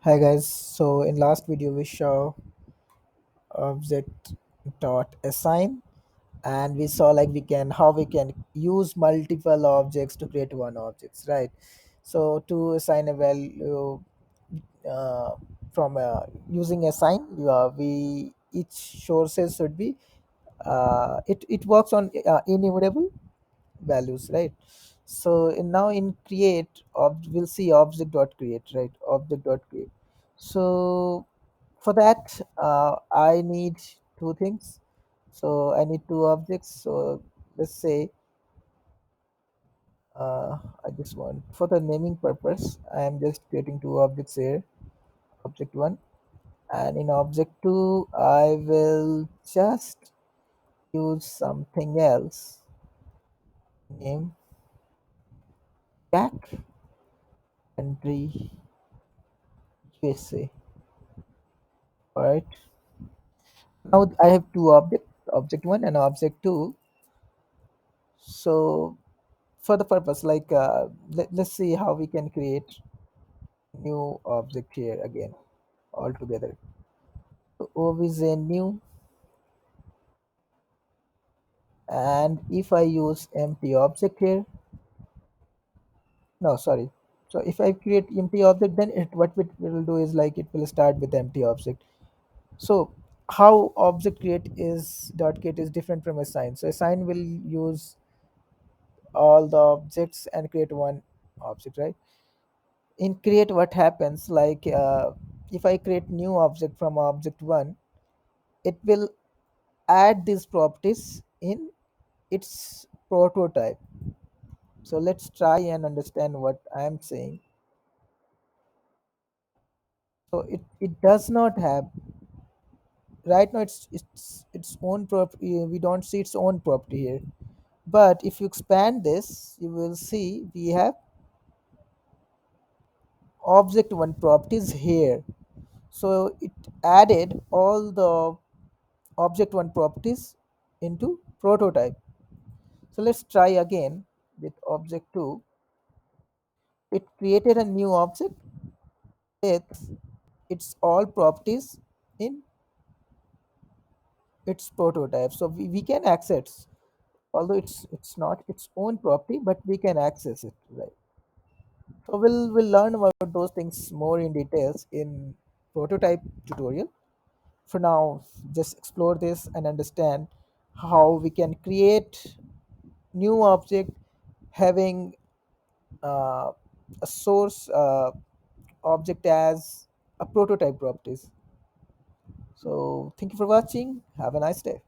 Hi guys, so in last video we saw object dot assign and we saw like we can how we can use multiple objects to create one object, right? So to assign a value uh, from using assign, we each sources should be it works on enumerable values, right? So now in create we'll see object dot create, right? Object dot create. So for that I need two things. So I need two objects. So let's say I just want for the naming purpose I am just creating two objects here. Object one, and in object two I will just use something else. Name Jack country USA. All right. Now I have two objects, object one and object two. So for the purpose, like let's see how we can create new object here again altogether. So O is a new, and if I use empty object here, no, sorry. So if I create empty object, then what it will do is like it will start with empty object. So how object create is dot create is different from assign. So assign will use all the objects and create one object, right? In create what happens like if I create new object from object one, it will add these properties in its prototype. So let's try and understand what I am saying. So it does not have right now its own property. We don't see its own property here, but if you expand this you will see we have object one properties here. So it added all the object one properties into prototype. So let's try again with object 2. It created a new object with its all properties in its prototype. So we can access, although it's not its own property, but we can access it, right? So we'll learn about those things more in details in prototype tutorial. For now, just explore this and understand how we can create new object having uh, a source object as a prototype properties. So thank you for watching. Have a nice day.